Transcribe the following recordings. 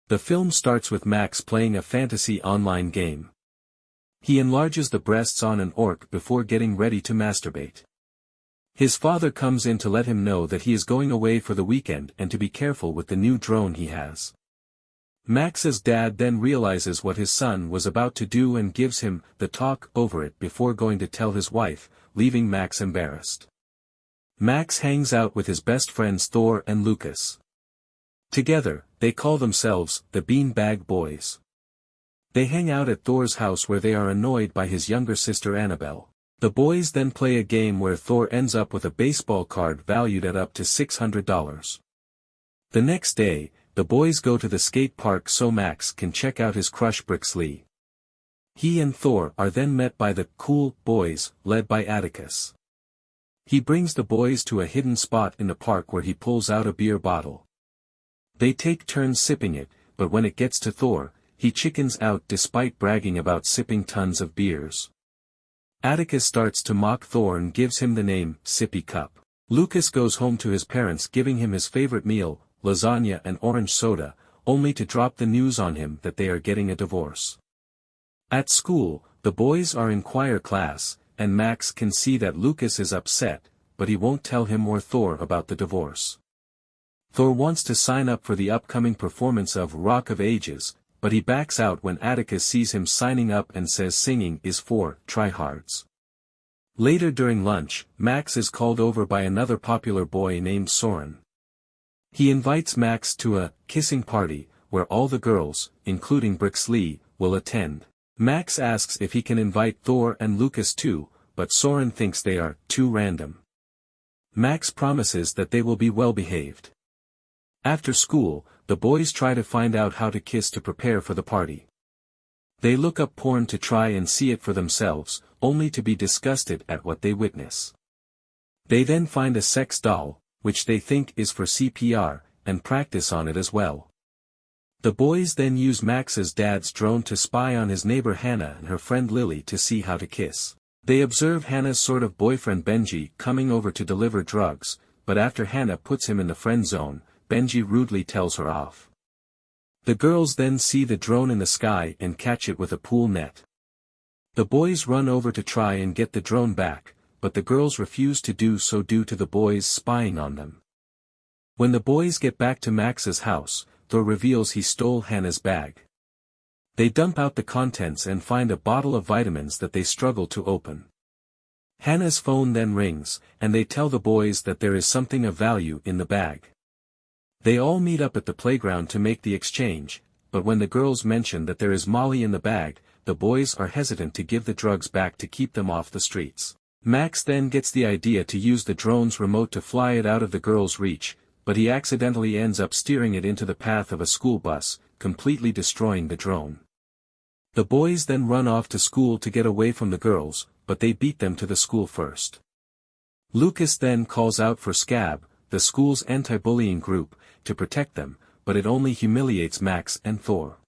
The film starts with Max playing a fantasy online game. He enlarges the breasts on an orc before getting ready to masturbate. His father comes in to let him know that he is going away for the weekend and to be careful with the new drone he has. Max's dad then realizes what his son was about to do and gives him the talk over it before going to tell his wife, leaving Max embarrassed. Max hangs out with his best friends Thor and Lucas. Together, they call themselves the Beanbag Boys. They hang out at Thor's house where they are annoyed by his younger sister Annabelle. The boys then play a game where Thor ends up with a baseball card valued at up to $600. The next day, the boys go to the skate park so Max can check out his crush Brixley. He and Thor are then met by the cool boys, led by Atticus. He brings the boys to a hidden spot in the park where he pulls out a beer bottle. They take turns sipping it, but when it gets to Thor, he chickens out despite bragging about sipping tons of beers. Atticus starts to mock Thor and gives him the name Sippy Cup. Lucas goes home to his parents giving him his favorite meal, lasagna and orange soda, only to drop the news on him that they are getting a divorce. At school, the boys are in choir class, and Max can see that Lucas is upset, but he won't tell him or Thor about the divorce. Thor wants to sign up for the upcoming performance of Rock of Ages, but he backs out when Atticus sees him signing up and says singing is for tryhards. Later during lunch, Max is called over by another popular boy named Soren. He invites Max to a kissing party, where all the girls, including Brixley, will attend. Max asks if he can invite Thor and Lucas too, but Soren thinks they are too random. Max promises that they will be well behaved. After school, the boys try to find out how to kiss to prepare for the party. They look up porn to try and see it for themselves, only to be disgusted at what they witness. They then find a sex doll, which they think is for CPR, and practice on it as well. The boys then use Max's dad's drone to spy on his neighbor Hannah and her friend Lily to see how to kiss. They observe Hannah's sort of boyfriend Benji coming over to deliver drugs, but after Hannah puts him in the friend zone, Benji rudely tells her off. The girls then see the drone in the sky and catch it with a pool net. The boys run over to try and get the drone back, but the girls refuse to do so due to the boys spying on them. When the boys get back to Max's house, Thor reveals he stole Hannah's bag. They dump out the contents and find a bottle of vitamins that they struggle to open. Hannah's phone then rings, and they tell the boys that there is something of value in the bag. They all meet up at the playground to make the exchange, but when the girls mention that there is Molly in the bag, the boys are hesitant to give the drugs back to keep them off the streets. Max then gets the idea to use the drone's remote to fly it out of the girls' reach, but he accidentally ends up steering it into the path of a school bus, completely destroying the drone. The boys then run off to school to get away from the girls, but they beat them to the school first. Lucas then calls out for Scab, the school's anti-bullying group, to protect them, but it only humiliates Max and Thor.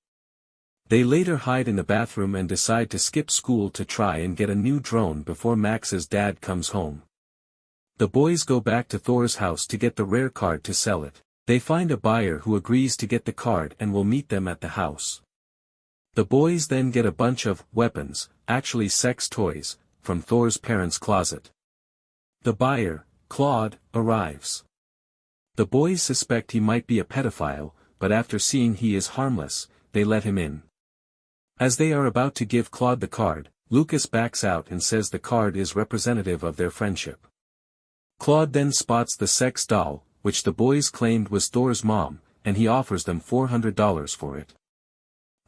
They later hide in the bathroom and decide to skip school to try and get a new drone before Max's dad comes home. The boys go back to Thor's house to get the rare card to sell it. They find a buyer who agrees to get the card and will meet them at the house. The boys then get a bunch of weapons, actually sex toys, from Thor's parents' closet. The buyer, Claude, arrives. The boys suspect he might be a pedophile, but after seeing he is harmless, they let him in. As they are about to give Claude the card, Lucas backs out and says the card is representative of their friendship. Claude then spots the sex doll, which the boys claimed was Thor's mom, and he offers them $400 for it.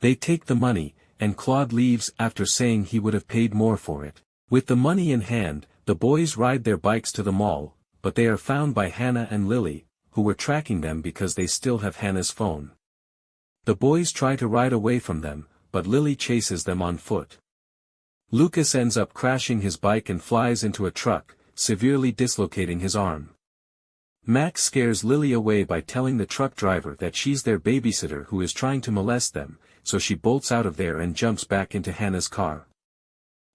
They take the money, and Claude leaves after saying he would have paid more for it. With the money in hand, the boys ride their bikes to the mall, but they are found by Hannah and Lily, who were tracking them because they still have Hannah's phone. The boys try to ride away from them, but Lily chases them on foot. Lucas ends up crashing his bike and flies into a truck, severely dislocating his arm. Max scares Lily away by telling the truck driver that she's their babysitter who is trying to molest them, so she bolts out of there and jumps back into Hannah's car.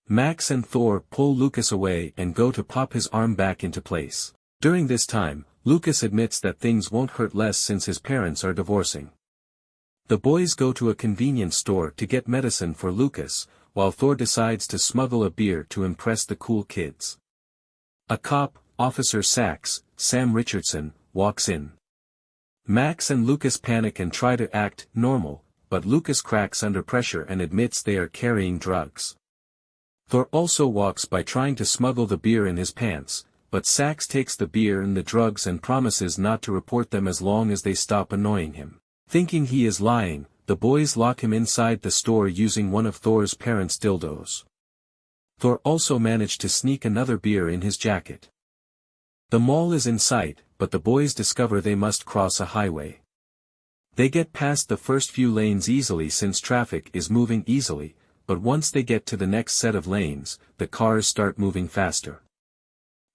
Max and Thor pull Lucas away and go to pop his arm back into place. During this time, Lucas admits that things won't hurt less since his parents are divorcing. The boys go to a convenience store to get medicine for Lucas, while Thor decides to smuggle a beer to impress the cool kids. A cop, Officer Sachs, Sam Richardson, walks in. Max and Lucas panic and try to act normal, but Lucas cracks under pressure and admits they are carrying drugs. Thor also walks by trying to smuggle the beer in his pants, but Sachs takes the beer and the drugs and promises not to report them as long as they stop annoying him. Thinking he is lying, the boys lock him inside the store using one of Thor's parents' dildos. Thor also managed to sneak another beer in his jacket. The mall is in sight, but the boys discover they must cross a highway. They get past the first few lanes easily since traffic is moving easily, but once they get to the next set of lanes, the cars start moving faster.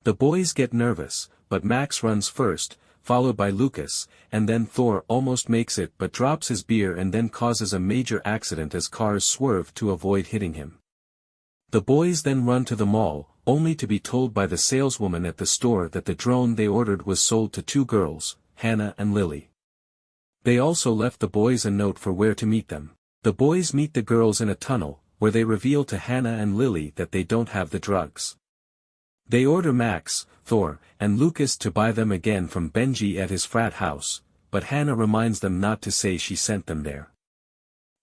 The boys get nervous, but Max runs first, followed by Lucas, and then Thor almost makes it but drops his beer and then causes a major accident as cars swerve to avoid hitting him. The boys then run to the mall, only to be told by the saleswoman at the store that the drone they ordered was sold to two girls, Hannah and Lily. They also left the boys a note for where to meet them. The boys meet the girls in a tunnel, where they reveal to Hannah and Lily that they don't have the drugs. They order Max, Thor, and Lucas to buy them again from Benji at his frat house, but Hannah reminds them not to say she sent them there.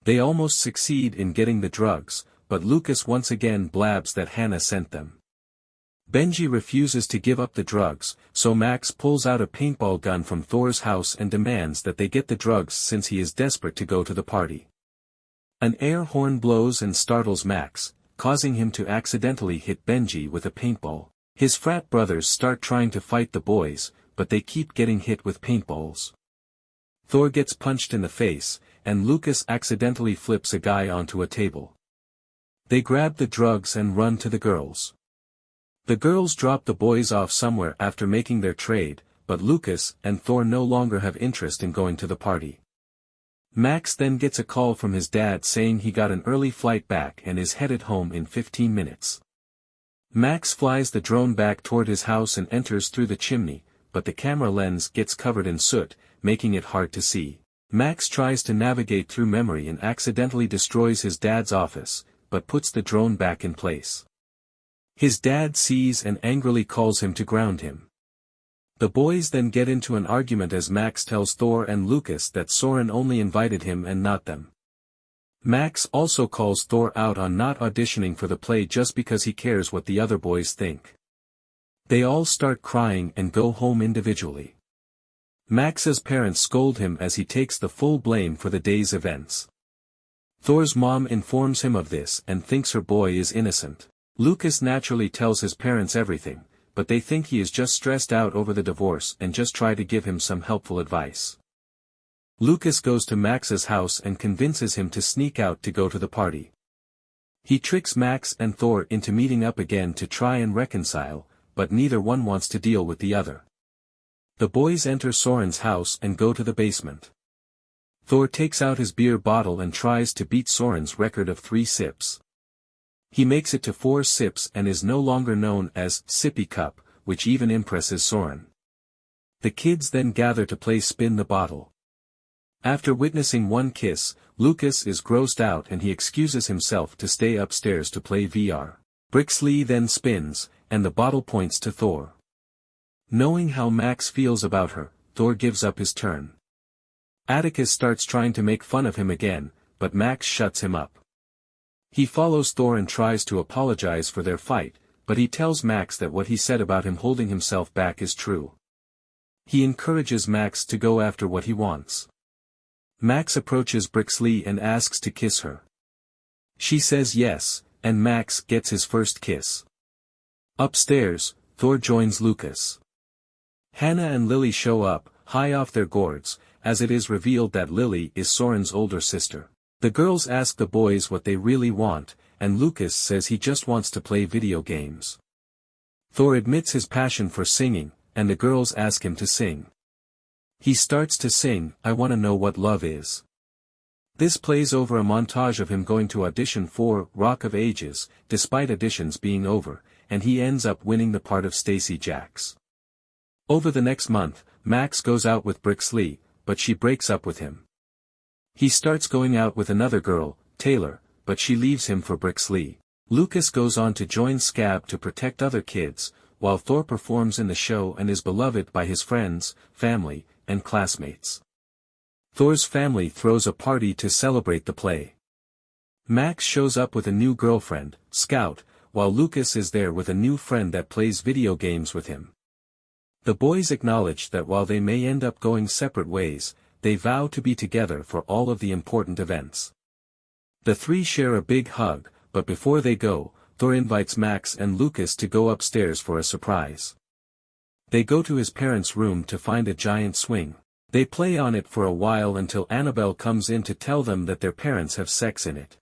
They almost succeed in getting the drugs, but Lucas once again blabs that Hannah sent them. Benji refuses to give up the drugs, so Max pulls out a paintball gun from Thor's house and demands that they get the drugs since he is desperate to go to the party. An air horn blows and startles Max, causing him to accidentally hit Benji with a paintball. His frat brothers start trying to fight the boys, but they keep getting hit with paintballs. Thor gets punched in the face, and Lucas accidentally flips a guy onto a table. They grab the drugs and run to the girls. The girls drop the boys off somewhere after making their trade, but Lucas and Thor no longer have interest in going to the party. Max then gets a call from his dad saying he got an early flight back and is headed home in 15 minutes. Max flies the drone back toward his house and enters through the chimney, but the camera lens gets covered in soot, making it hard to see. Max tries to navigate through memory and accidentally destroys his dad's office, but puts the drone back in place. His dad sees and angrily calls him to ground him. The boys then get into an argument as Max tells Thor and Lucas that Soren only invited him and not them. Max also calls Thor out on not auditioning for the play just because he cares what the other boys think. They all start crying and go home individually. Max's parents scold him as he takes the full blame for the day's events. Thor's mom informs him of this and thinks her boy is innocent. Lucas naturally tells his parents everything, but they think he is just stressed out over the divorce and just try to give him some helpful advice. Lucas goes to Max's house and convinces him to sneak out to go to the party. He tricks Max and Thor into meeting up again to try and reconcile, but neither one wants to deal with the other. The boys enter Soren's house and go to the basement. Thor takes out his beer bottle and tries to beat Soren's record of 3 sips. He makes it to 4 sips and is no longer known as Sippy Cup, which even impresses Soren. The kids then gather to play Spin the Bottle. After witnessing one kiss, Lucas is grossed out and he excuses himself to stay upstairs to play VR. Brixley then spins, and the bottle points to Thor. Knowing how Max feels about her, Thor gives up his turn. Atticus starts trying to make fun of him again, but Max shuts him up. He follows Thor and tries to apologize for their fight, but he tells Max that what he said about him holding himself back is true. He encourages Max to go after what he wants. Max approaches Brixley and asks to kiss her. She says yes, and Max gets his first kiss. Upstairs, Thor joins Lucas. Hannah and Lily show up, high off their gourds, as it is revealed that Lily is Soren's older sister. The girls ask the boys what they really want, and Lucas says he just wants to play video games. Thor admits his passion for singing, and the girls ask him to sing. He starts to sing, "I Wanna Know What Love Is." This plays over a montage of him going to audition for Rock of Ages, despite auditions being over, and he ends up winning the part of Stacy Jacks. Over the next month, Max goes out with Brixley, but she breaks up with him. He starts going out with another girl, Taylor, but she leaves him for Brixley. Lucas goes on to join Scab to protect other kids, while Thor performs in the show and is beloved by his friends, family, and classmates. Thor's family throws a party to celebrate the play. Max shows up with a new girlfriend, Scout, while Lucas is there with a new friend that plays video games with him. The boys acknowledge that while they may end up going separate ways, they vow to be together for all of the important events. The three share a big hug, but before they go, Thor invites Max and Lucas to go upstairs for a surprise. They go to his parents' room to find a giant swing. They play on it for a while until Annabelle comes in to tell them that their parents have sex in it.